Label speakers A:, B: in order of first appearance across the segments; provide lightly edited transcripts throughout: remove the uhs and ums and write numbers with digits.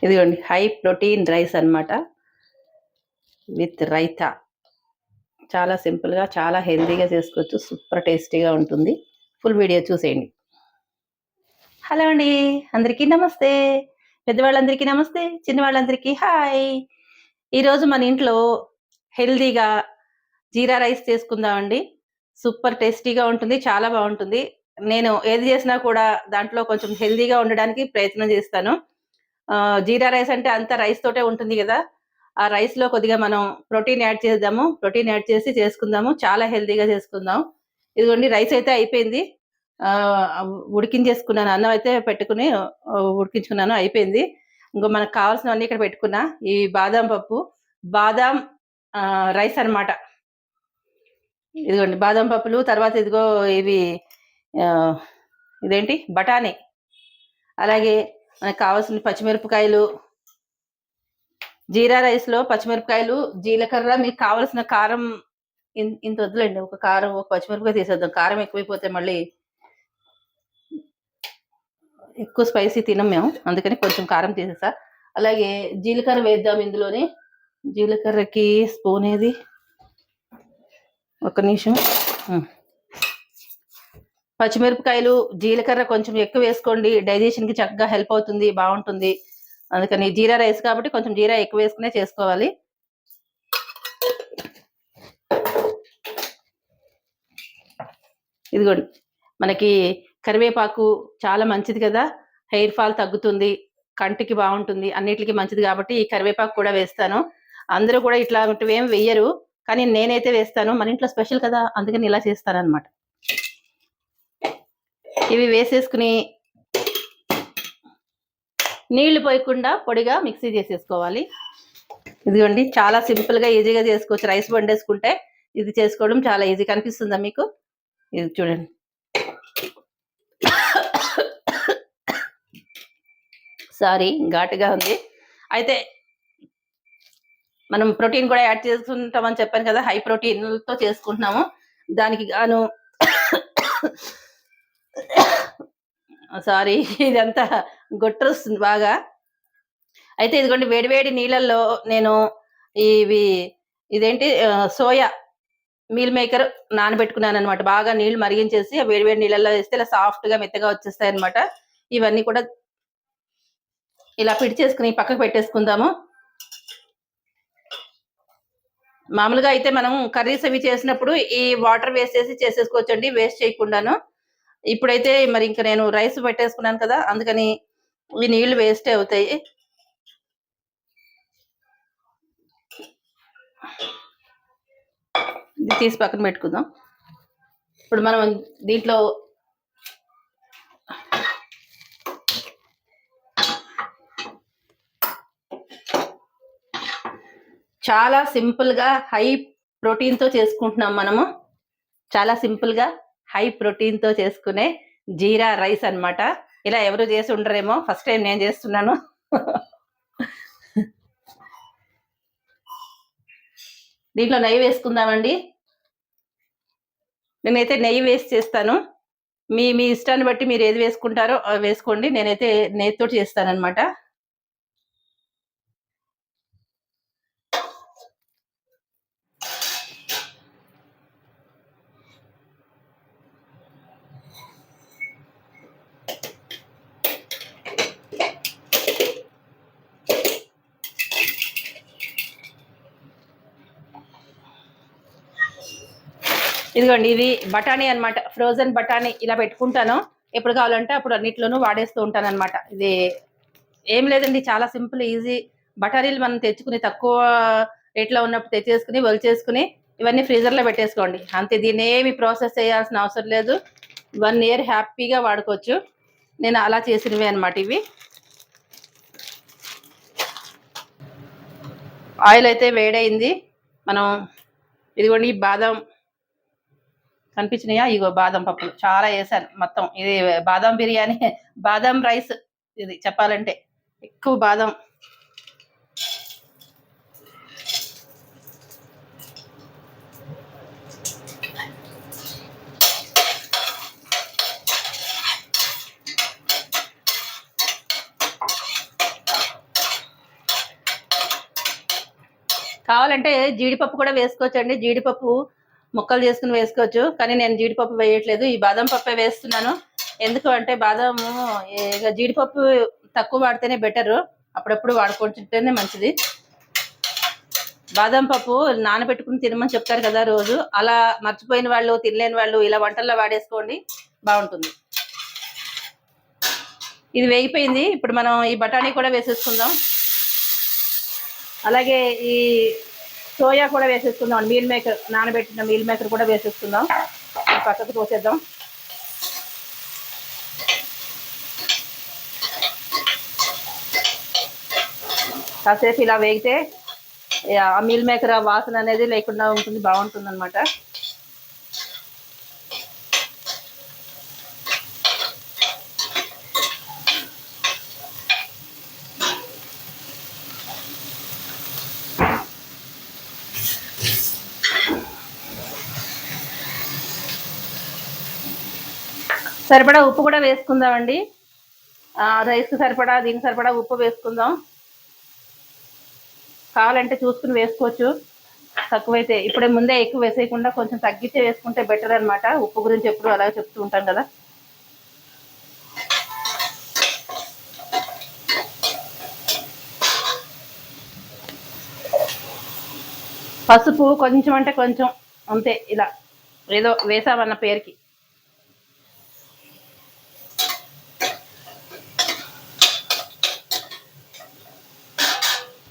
A: ఇదిగోండి high protein rice అన్నమాట with raita. చాలా సింపుల్గా చాలా హెల్తీగా చేసుకోవచ్చు. సూపర్ టేస్టీగా ఉంటుంది. ఫుల్ వీడియో చూసేయండి. హలో అండి, అందరికీ నమస్తే. పెద్దవాళ్ళందరికీ నమస్తే, చిన్నవాళ్ళందరికీ హాయ్. ఈరోజు మన ఇంట్లో హెల్తీగా జీరా రైస్ చేసుకుందామండి. సూపర్ టేస్టీగా ఉంటుంది, చాలా బాగుంటుంది. నేను ఏది చేసినా కూడా దాంట్లో కొంచెం హెల్తీగా ఉండడానికి ప్రయత్నం చేస్తాను. జీరా రైస్ అంటే అంత రైస్ తోటే ఉంటుంది కదా, ఆ రైస్లో కొద్దిగా మనం ప్రోటీన్ యాడ్ చేద్దాము. ప్రోటీన్ యాడ్ చేసి చేసుకుందాము, చాలా హెల్తీగా చేసుకుందాం. ఇదిగోండి రైస్ అయితే అయిపోయింది. ఉడికించేసుకున్నాను, అన్నం అయితే పెట్టుకుని ఉడికించుకున్నాను, అయిపోయింది. ఇంకో మనకు కావాల్సినవన్నీ ఇక్కడ పెట్టుకున్నా. ఈ బాదం పప్పు, బాదం రైస్ అన్నమాట. ఇదిగోండి బాదం పప్పులు, తర్వాత ఇదిగో ఇవి ఇదేంటి బఠానీ, అలాగే మనకు కావాల్సిన పచ్చిమిరపకాయలు. జీరా రైస్లో పచ్చిమిరపకాయలు, జీలకర్ర, మీకు కావాల్సిన కారం ఇంత వద్దులేండి, ఒక కారం ఒక పచ్చిమిరపకాయ తీసేద్దాం. కారం ఎక్కువైపోతే మళ్ళీ ఎక్కువ స్పైసీ తినం మేము, అందుకని కొంచెం కారం తీసేసా. అలాగే జీలకర్ర వేద్దాం ఇందులోనే. జీలకర్రకి స్పూన్ ఏది, ఒక్క నిమిషం. పచ్చిమిరపకాయలు, జీలకర్ర కొంచెం ఎక్కువ వేసుకోండి, డైజెషన్కి చక్కగా హెల్ప్ అవుతుంది, బాగుంటుంది. అందుకని జీరా రైస్ కాబట్టి కొంచెం జీరా ఎక్కువ వేసుకునే చేసుకోవాలి. ఇదిగోండి మనకి కరివేపాకు చాలా మంచిది కదా, హెయిర్ ఫాల్ తగ్గుతుంది, కంటికి బాగుంటుంది, అన్నిటికీ మంచిది కాబట్టి ఈ కరివేపాకు కూడా వేస్తాను. అందరూ కూడా ఇట్లాంటివి ఏం వెయ్యరు, కానీ నేనైతే వేస్తాను. మన ఇంట్లో స్పెషల్ కదా, అందుకని ఇలా చేస్తాను అనమాట. ఇవి వేసేసుకుని నీళ్లు పోయకుండా పొడిగా మిక్సీ చేసేసుకోవాలి. ఇదిగోండి చాలా సింపుల్గా ఈజీగా చేసుకోవచ్చు. రైస్ వండేసుకుంటే ఇది చేసుకోవడం చాలా ఈజీ. కనిపిస్తుందా మీకు? ఇది చూడండి. సారీ, ఘాటుగా ఉంది. అయితే మనం ప్రోటీన్ కూడా యాడ్ చేసుకుంటామని చెప్పాను కదా, హై ప్రోటీన్తో చేసుకుంటున్నాము. దానికి గాను సారీ, ఇదంతా గొట్టొస్తుంది బాగా. అయితే ఇదిగోండి వేడివేడి నీళ్ళల్లో నేను ఇదేంటి సోయా మీల్ మేకర్ నానబెట్టుకున్నాను అనమాట. బాగా నీళ్లు మరిగించేసి ఆ వేడివేడి నీళ్ళల్లో వేస్తే ఇలా సాఫ్ట్గా మెత్తగా వచ్చేస్తాయి అనమాట. ఇవన్నీ కూడా ఇలా పిడిచేసుకుని పక్కకు పెట్టేసుకుందాము. మామూలుగా అయితే మనం కర్రీస్ అవి చేసినప్పుడు ఈ వాటర్ వేసేసి చేసేసుకోవచ్చండి, వేస్ట్ చేయకుండాను. ఇప్పుడైతే మరి ఇంకా నేను రైస్ పెట్టేసుకున్నాను కదా, అందుకని ఈ నీళ్లు వేస్ట్ అవుతాయి. ఇది తీసి పక్కన పెట్టుకుందాం. ఇప్పుడు మనం దీంట్లో చాలా సింపుల్గా హై ప్రోటీన్తో చేసుకుంటున్నాం మనము. చాలా సింపుల్గా హై ప్రోటీన్తో చేసుకునే జీరా రైస్ అన్నమాట. ఇలా ఎవరు చేసి ఉండరేమో, ఫస్ట్ టైం నేను చేస్తున్నాను. దీంట్లో నెయ్యి వేసుకుందామండి. నేనైతే నెయ్యి వేసి చేస్తాను. మీ ఇష్టాన్ని బట్టి మీరు ఏది వేసుకుంటారో వేసుకోండి. నేనైతే నెయ్యితో చేస్తానన్నమాట. ఇదిగోండి ఇది బఠానీ అనమాట, ఫ్రోజన్ బఠానీ. ఇలా పెట్టుకుంటాను, ఎప్పుడు కావాలంటే అప్పుడు అన్నిట్లోనూ వాడేస్తూ ఉంటాను అనమాట. ఇది ఏం లేదండి, చాలా సింపుల్ ఈజీ. బఠానీలు మనం తెచ్చుకుని తక్కువ రేట్లో ఉన్నప్పుడు తెచ్చేసుకుని ఒలిచేసుకుని ఇవన్నీ ఫ్రీజర్లో పెట్టేసుకోండి, అంతే. దీన్ని ఏమి ప్రాసెస్ చేయాల్సిన అవసరం లేదు. 1 year హ్యాపీగా వాడుకోవచ్చు. నేను అలా చేసినవి అనమాట ఇవి. ఆయిల్ అయితే వేడైంది. మనం ఇదిగోండి బాదం కనిపించినాయా, ఇగో బాదం పప్పులు చాలా వేసాను మొత్తం. ఇది బాదం బిర్యానీ, బాదం రైస్ ఇది చెప్పాలంటే. ఎక్కువ బాదం. కావాలంటే జీడిపప్పు కూడా వేసుకోవచ్చు అండి. జీడిపప్పు ముక్కలు చేసుకుని వేసుకోవచ్చు, కానీ నేను జీడిపప్పు వేయట్లేదు, ఈ బాదం పప్పే వేస్తున్నాను. ఎందుకు అంటే బాదాము జీడిపప్పు తక్కువ వాడితేనే బెటరు, అప్పుడప్పుడు వాడుకుంటుంటేనే మంచిది. బాదం పప్పు నానబెట్టుకుని తినమని చెప్తారు కదా రోజు, అలా మర్చిపోయిన వాళ్ళు, తినలేని వాళ్ళు ఇలా వంటల్లో వాడేసుకోండి, బాగుంటుంది. ఇది వేగిపోయింది. ఇప్పుడు మనం ఈ బఠానీ కూడా వేసేసుకుందాం, అలాగే ఈ సోయా కూడా వేసేసుకుందాం. మీల్ మేకర్, నానబెట్టిన మీల్ మేకర్ కూడా వేసేసుకుందాం. పక్కకు పోసేద్దాం. కాసేపు ఇలా వేగితే ఆ మీల్ మేకర్ ఆ వాసన అనేది లేకుండా ఉంటుంది, బాగుంటుంది అనమాట. సరిపడా ఉప్పు కూడా వేసుకుందామండి. రైస్కి సరిపడా, దీనికి సరిపడా ఉప్పు వేసుకుందాం. కావాలంటే చూసుకుని వేసుకోవచ్చు, తక్కువైతే ఇప్పుడే ముందే ఎక్కువ వేసేయకుండా కొంచెం తగ్గించి వేసుకుంటే బెటర్ అనమాట. ఉప్పు గురించి ఎప్పుడు అలా చెప్తూ ఉంటాం కదా. పసుపు కొంచెం అంటే కొంచెం అంతే, ఇలా ఏదో వేసామన్న పేరుకి.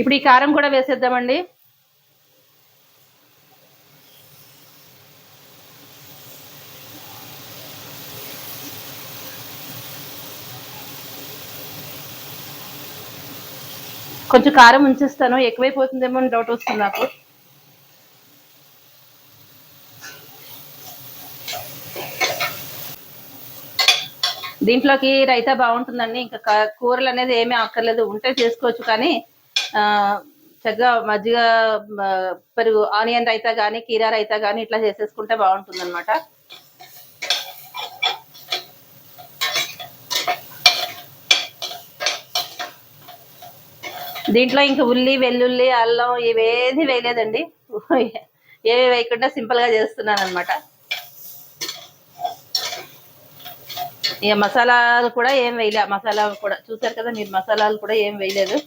A: ఇప్పుడు ఈ కారం కూడా వేసేద్దామండి. కొంచెం కారం ఉంచేస్తాను, ఎక్కువైపోతుందేమో అని డౌట్ వస్తుంది నాకు. దీంట్లోకి రైతా బాగుంటుందండి. ఇంకా కూరలు అనేది ఏమీ అక్కర్లేదు, ఉంటే చేసుకోవచ్చు, కానీ చక్కగా మజ్జిగ, పెరుగు, ఆనియన్ రైతా కానీ కీరా రైతా కానీ ఇట్లా చేసేసుకుంటే బాగుంటుంది అనమాట. దీంట్లో ఇంకా ఉల్లి, వెల్లుల్లి, అల్లం ఇవేది వేయలేదండి, ఏవి వేయకుండా సింపుల్గా చేస్తున్నాను అనమాట. ఇక మసాలాలు కూడా ఏం వేయలే, మసాలా కూడా చూసారు కదా మీరు, మసాలాలు కూడా ఏం వేయలేదు.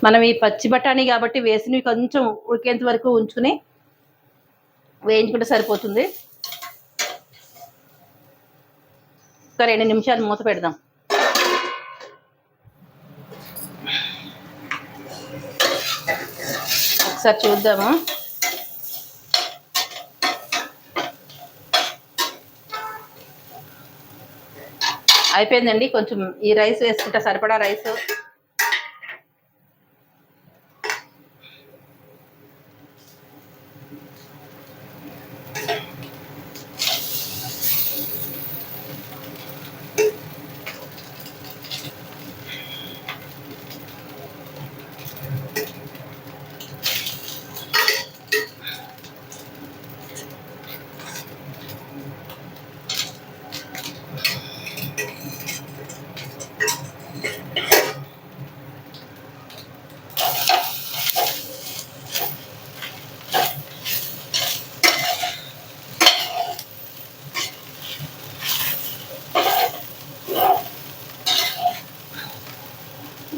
A: మనం ఈ పచ్చి బఠానీ కాబట్టి వేసినవి కొంచెం ఉడికేంత వరకు ఉంచుకుని వేయించుకుంటే సరిపోతుంది. ఒక 2 నిమిషాలు మూత పెడదాం. ఒకసారి చూద్దాము. అయిపోయిందండి. కొంచెం ఈ రైస్ వేసుకుంటా, సరిపడా రైస్.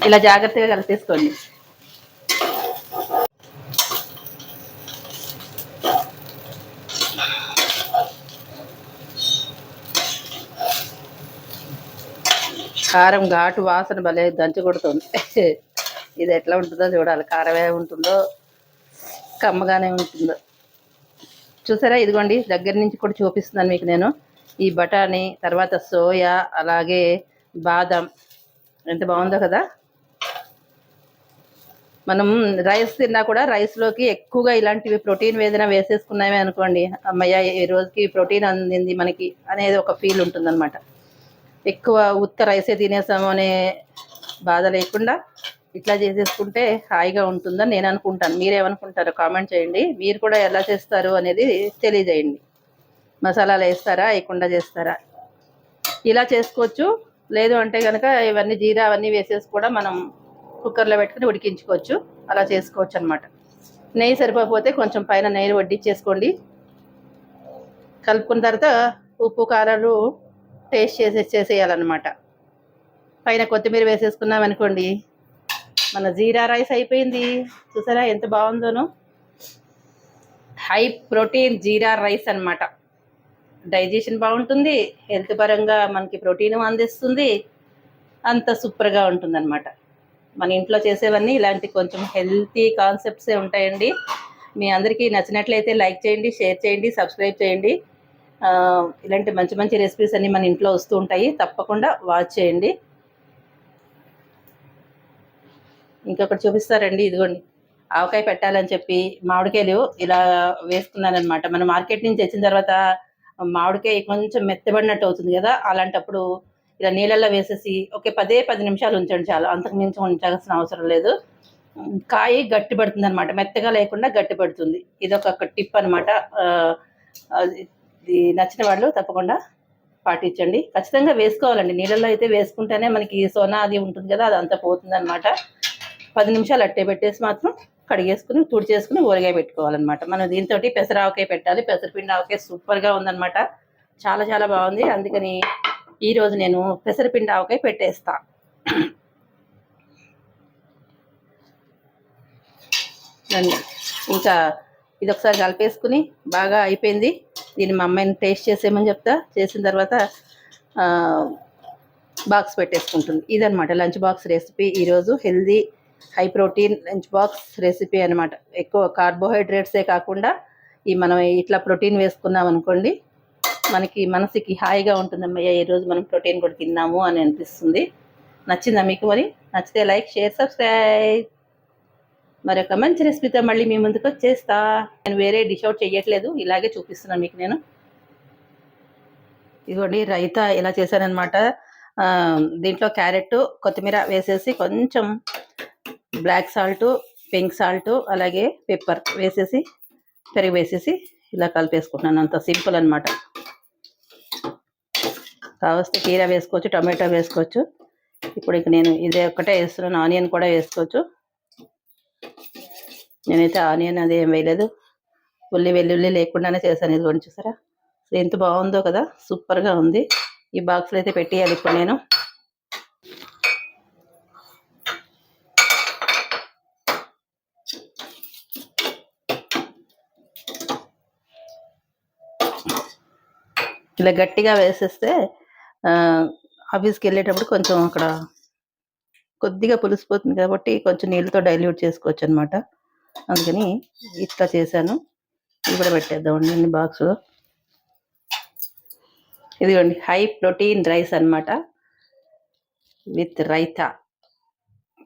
A: ఇలా జాగ్రత్తగా కలిపేసుకోండి. కారం ఘాటు వాసన భలే దంచి కొడుతుంది. ఇది ఎట్లా ఉంటుందో చూడాలి, కారమే ఉంటుందో కమ్మగానే ఉంటుందో. చూసారా, ఇదిగోండి దగ్గర నుంచి కూడా చూపిస్తున్నాను మీకు నేను. ఈ బఠానీ, తర్వాత సోయా, అలాగే బాదం, ఎంత బాగుందో కదా. మనం రైస్ తిన్నా కూడా రైస్లోకి ఎక్కువగా ఇలాంటివి ప్రోటీన్ ఏదైనా వేసేసుకున్నామే అనుకోండి, అమ్మయ్య ఈ రోజుకి ప్రోటీన్ అందింది మనకి అనేది ఒక ఫీల్ ఉంటుందన్నమాట. ఎక్కువ ఉత్త రైసే తినేసాము అనే బాధ లేకుండా ఇట్లా చేసేసుకుంటే హాయిగా ఉంటుందని నేను అనుకుంటాను. మీరేమనుకుంటారో కామెంట్ చేయండి. మీరు కూడా ఎలా చేస్తారు అనేది తెలియజేయండి. మసాలాలు వేస్తారా, వేయకుండా చేస్తారా? ఇలా చేసుకోవచ్చు. లేదు అంటే కనుక ఇవన్నీ జీరా అవన్నీ వేసేసి కూడా మనం కుక్కర్లో పెట్టుకుని ఉడికించుకోవచ్చు. అలా చేసుకోవచ్చు అనమాట. నెయ్యి సరిపోతే కొంచెం పైన నెయ్యి వడ్డించేసుకోండి. కలుపుకున్న తర్వాత ఉప్పు కారాలు టేస్ట్ చేసేయాలన్నమాట. పైన కొత్తిమీర వేసేసుకున్నాం అనుకోండి, మన జీరా రైస్ అయిపోయింది. చూసారా ఎంత బాగుందోనో. హై ప్రోటీన్ జీరా రైస్ అనమాట. డైజెషన్ బాగుంటుంది, హెల్త్ పరంగా మనకి ప్రోటీన్ అందిస్తుంది, అంత సూపర్గా ఉంటుంది అనమాట. మన ఇంట్లో చేసేవన్నీ ఇలాంటి కొంచెం హెల్తీ కాన్సెప్ట్సే ఉంటాయండి. మీ అందరికీ నచ్చినట్లయితే లైక్ చేయండి, షేర్ చేయండి, సబ్స్క్రైబ్ చేయండి. ఇలాంటి మంచి మంచి రెసిపీస్ అన్నీ మన ఇంట్లో వస్తూ ఉంటాయి. తప్పకుండా వాచ్ చేయండి. ఇంకొకటి చూపిస్తారండి, ఇదిగోండి. ఆవకాయ పెట్టాలని చెప్పి మామిడికాయలు ఇలా వేసుకున్నానమాట. మనం మార్కెట్ నుంచి తెచ్చిన తర్వాత మామిడికాయ కొంచెం మెత్తబడినట్టు అవుతుంది కదా, అలాంటప్పుడు ఇలా నీళ్ళల్లో వేసేసి ఒక 10 నిమిషాలు ఉంచండి చాలు. అంతకు మించి ఉంచాల్సిన అవసరం లేదు. కాయ గట్టి పడుతుంది అనమాట, మెత్తగా లేకుండా గట్టి పడుతుంది. ఇది ఒక టిప్ అనమాట. ఇది నచ్చిన వాళ్ళు తప్పకుండా పాటించండి. ఖచ్చితంగా వేసుకోవాలండి. నీళ్ళల్లో అయితే వేసుకుంటేనే మనకి సోనా అది ఉంటుంది కదా, అదంతా పోతుంది అనమాట. 10 నిమిషాలు అట్టే పెట్టేసి మాత్రం కడిగేసుకుని తుడిచేసుకుని ఊరగాయ పెట్టుకోవాలన్నమాట. మనం దీంతో పెసరావకాయ పెట్టాలి. పెసరపిండి ఆవకాయ సూపర్గా ఉందన్నమాట. చాలా చాలా బాగుంది. అందుకని ఈరోజు నేను పెసరపిండి ఆవకాయ పెట్టేస్తా. ఇంకా ఇది ఒకసారి కలిపేసుకుని బాగా అయిపోయింది. దీన్ని మా అమ్మాయిని టేస్ట్ చేసేయమని చెప్తా. చేసిన తర్వాత బాక్స్ పెట్టేసుకుంటుంది. ఇదనమాట లంచ్ బాక్స్ రెసిపీ ఈరోజు. Healthy high protein lunch box recipe అనమాట. ఎక్కువ కార్బోహైడ్రేట్సే కాకుండా మనం ఇట్లా ప్రోటీన్ వేసుకున్నాం అనుకోండి, మనకి మనసుకి హాయిగా ఉంటుందమ్మయ్య, ఈరోజు మనం ప్రోటీన్ కూడా తిన్నాము అని అనిపిస్తుంది. నచ్చిందా మీకు? మరి నచ్చితే లైక్, షేర్, సబ్స్క్రైబ్. మరొక మంచి రెసిపీతో మళ్ళీ మీ ముందుకు వచ్చేస్తా. నేను వేరే డిష్ అవుట్ చేయట్లేదు, ఇలాగే చూపిస్తున్నాను మీకు నేను. ఇదిగోండి రైతా ఇలా చేశానమాట. దీంట్లో క్యారెట్, కొత్తిమీర వేసేసి కొంచెం బ్లాక్ సాల్ట్, పింక్ సాల్ట్, అలాగే పెప్పర్ వేసేసి పెరుగు వేసేసి ఇలా కలిపేసుకుంటున్నాను. అంత సింపుల్ అనమాట. కావస్తే కీరా వేసుకోవచ్చు, టమాటో వేసుకోవచ్చు. ఇప్పుడు ఇక నేను ఇదే ఒక్కటే వేస్తున్నాను. ఆనియన్ కూడా వేసుకోవచ్చు. నేనైతే ఆనియన్ అది ఏం వేయలేదు, వెల్లుల్లి లేకుండానే చేశాను. ఇదిగోండి చూసారా ఎంత బాగుందో కదా, సూపర్గా ఉంది. ఈ బాక్స్లో అయితే పెట్టేయాలి ఇప్పుడు నేను. ఇలా గట్టిగా వేసేస్తే ఆఫీస్కి వెళ్ళేటప్పుడు కొంచెం అక్కడ కొద్దిగా పులిసిపోతుంది కాబట్టి కొంచెం నీళ్ళతో డైల్యూట్ చేసుకోవచ్చు అనమాట. అందుకని ఇట్లా చేశాను. ఇది కూడా పెట్టేద్దామండి ఇన్ని బాక్స్. ఇదిగోండి హై ప్రోటీన్ రైస్ అనమాట విత్ రైతా.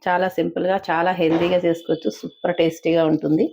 A: చాలా సింపుల్గా చాలా హెల్తీగా చేసుకోవచ్చు. సూపర్ టేస్టీగా ఉంటుంది.